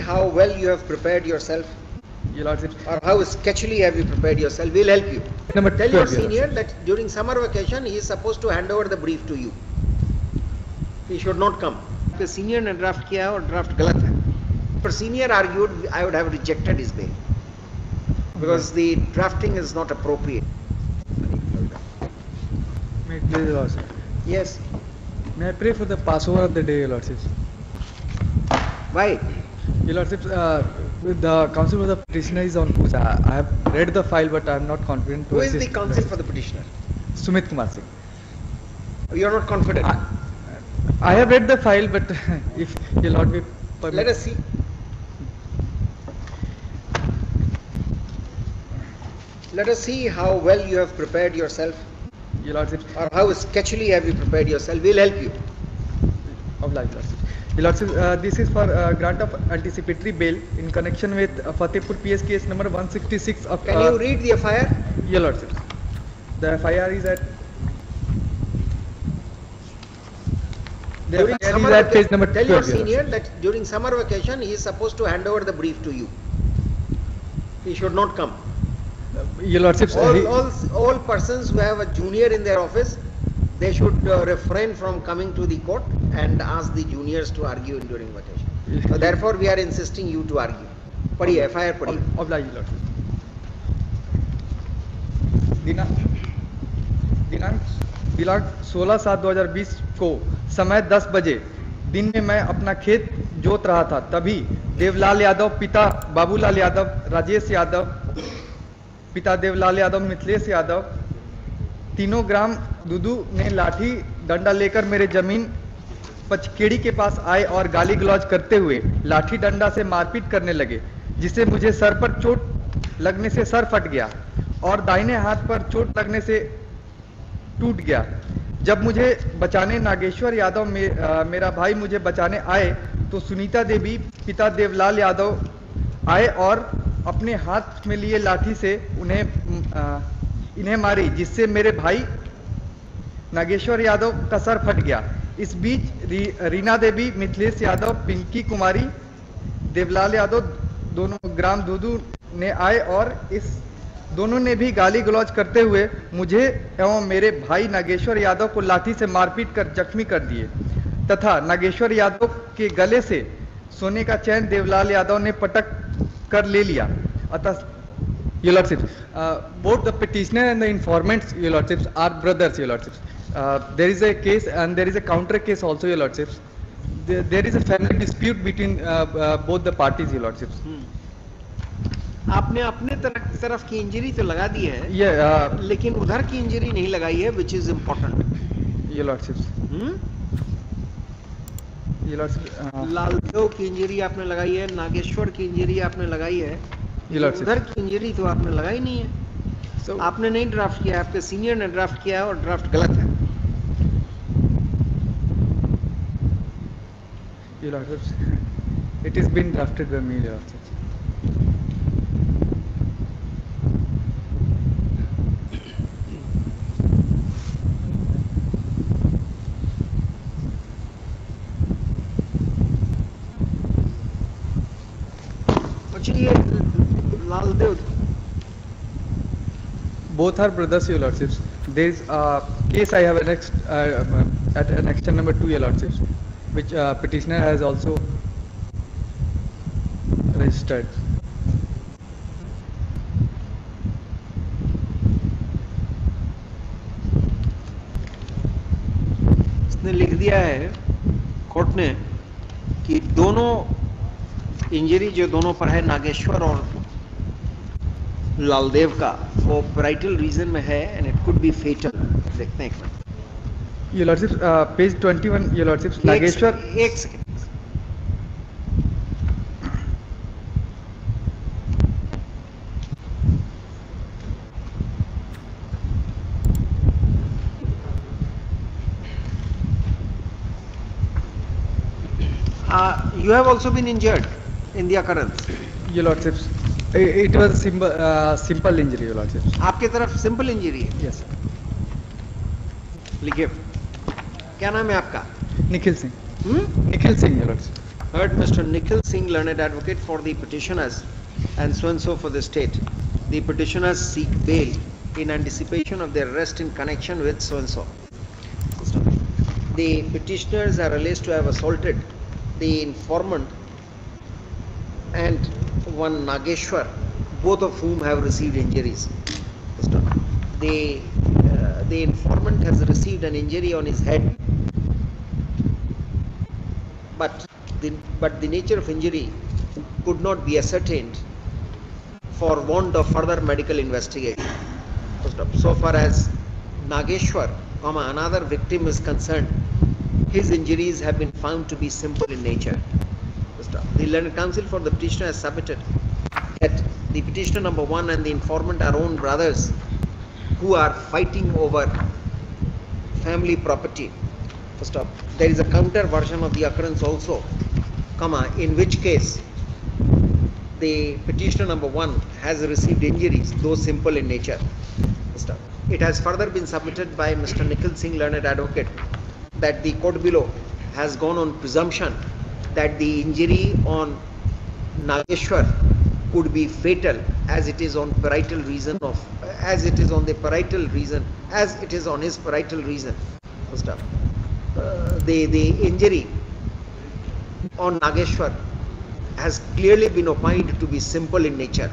how well you have prepared yourself, Your Lordship. or how sketchily have you prepared yourself. We'll help you. Number Tell your 12, Your senior Lordship. that during summer vacation he is supposed to hand over the brief to you. He should not come. The senior ने draft किया और draft गलत है. For senior argued, I would have rejected his bail because the drafting is not appropriate. May it please, Your Lordship. Yes. May I pray for the Passover of the day, Your Lordship? Why? Your Lordship, the counsel for the petitioner is on puja. I have read the file, but I am not confident to Who is the assist. counsel for the petitioner? Sumit Kumar Singh. You are not confident. I have read the file, but if Your Lord will permit. Let us see. Let us see how well you have prepared yourself, Your Lordship. or how sketchily have you prepared yourself. We'll help you. Oblige, Your Lordship. Your Lordship, this is for grant of anticipatory bail in connection with Fatehpur PS case number 166 of. Can you read the FIR? Your Lordship. The FIR is at. The During FIR summer is at page number tell 12. your Your senior Lordship. that during summer vacation he is supposed to hand over the brief to you. He should not come. Your Lordship. All persons who have a junior in their office, they should refrain from coming to the court and ask the juniors to argue during vacation. So therefore we are insisting you to argue. पढ़िए FIR पढ़िए. Oblige, Your Lordship. दिनांक 16/7/2020 को समय 10 बजे दिन में मैं अपना खेत जोत रहा था, तभी देवलाल यादव पिता बाबूलाल यादव, राजेश यादव पिता देवलाल यादव, मिथिलेश यादव, तीनों ग्राम दुदू ने लाठी डंडा लेकर मेरे जमीन पचकेड़ी के पास आए और गाली गलौज करते हुए लाठी डंडा से मारपीट करने लगे, जिससे मुझे सर पर चोट लगने से सर फट गया और दाहिने हाथ पर चोट लगने से टूट गया। जब मुझे बचाने नागेश्वर यादव मेरा भाई मुझे बचाने आए तो सुनीता देवी पिता देवलाल यादव आए और अपने हाथ में लिए लाठी से इन्हें मारी, जिससे मेरे भाई नागेश्वर यादव का सर फट गया। इस बीच रीना देवी, मिथिलेश यादव, पिंकी कुमारी, देवलाल यादव दोनों ग्राम दूदू ने आए और इस दोनों ने भी गाली गलौज करते हुए मुझे एवं मेरे भाई नागेश्वर यादव को लाठी से मारपीट कर जख्मी कर दिए तथा नागेश्वर यादव के गले से सोने का चैन देवलाल यादव ने पटक कर ले लिया। अतः Your Lordship, both the petitioner and the informants, Your Lordships, are brothers, Your Lordships. There is a case and there is a counter case also, Your Lordships. There is a family dispute between both the parties, Your Lordships. आपने अपने तरफ की injury तो लगा दी है, लेकिन उधर की इंजरी नहीं लगाई है, which is important. Your Lordships. Your Lordships. Laldev की इंजरी आपने लगाई है, नागेश्वर की इंजरी आपने लगाई है, उधर की इंजरी तो आपने लगाई नहीं है। So, आपने नहीं ड्राफ्ट किया, आपके सीनियर ने ड्राफ्ट किया और ड्राफ्ट गलत है। Your Lordships, it is been drafted by me, Your Lordships. Laldev, both are brothers, Your Lordships. There is a case I have annexed at annexation number 2, Your Lordships, which petitioner has also registered. इसने लिख दिया है court ने कि दोनों injury जो दोनों पर है, नागेश्वर और लालदेव का, वो पैराइटल रीजन में है and it could be fatal. देखते हैं एक minute. Your Lordships, page 21, Your Lordships, Nageshwar. एक second. You have also been injured in the occurrence. Your Lordships, it was simple injury, Your Lordships. आपके तरफ सिंपल इंजरी है? Yes, sir. लिखिए, क्या नाम है आपका? Nikhil Singh. Nikhil Singh, Your Lordships. Heard Mr. Nikhil Singh, learned advocate for the petitioners and so and so for the state. The petitioners seek bail in anticipation of their arrest in connection with so and so. The petitioners are alleged to have assaulted the informant and one Nageshwar, both of whom have received injuries. The informant has received an injury on his head, but the nature of injury could not be ascertained for want of further medical investigation. So far as Nageshwar, another victim is concerned, his injuries have been found to be simple in nature. The learned counsel for the petitioner has submitted that the petitioner number 1 and the informant are own brothers who are fighting over family property. There is a counter version of the occurrence also, in which case the petitioner number 1 has received injuries, though simple in nature. It has further been submitted by Mr. Nikhil Singh, learned advocate, that the court below has gone on presumption that the injury on Nageshwar could be fatal, as it is on parietal reason of, as it is on the parietal reason, as it is on his parietal reason. The injury on Nageshwar has clearly been opined to be simple in nature,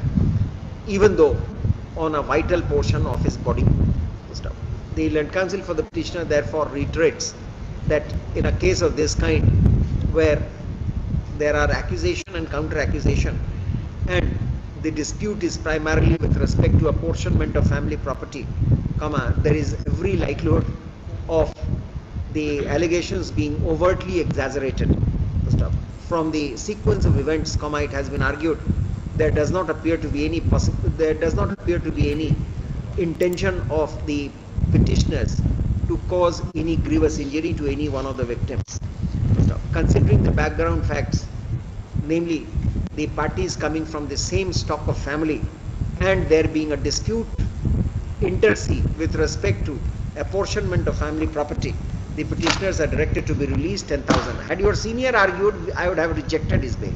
even though on a vital portion of his body. The learned counsel for the petitioner therefore reiterates that in a case of this kind, where there are accusation and counter accusation, and the dispute is primarily with respect to apportionment of family property, there is every likelihood of the allegations being overtly exaggerated. From the sequence of events, it has been argued there does not appear to be any intention of the petitioners to cause any grievous injury to any one of the victims. Considering the background facts, namely the parties coming from the same stock of family and there being a dispute inter se with respect to apportionment of family property, the petitioners are directed to be released 10,000. Had your senior argued, I would have rejected his bail,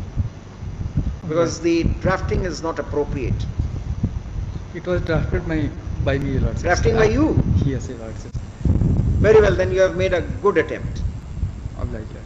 because the drafting is not appropriate. It was drafted by me, Lord. Drafting by you? Yes, Lord. Very well, then you have made a good attempt. Obliged, Lord.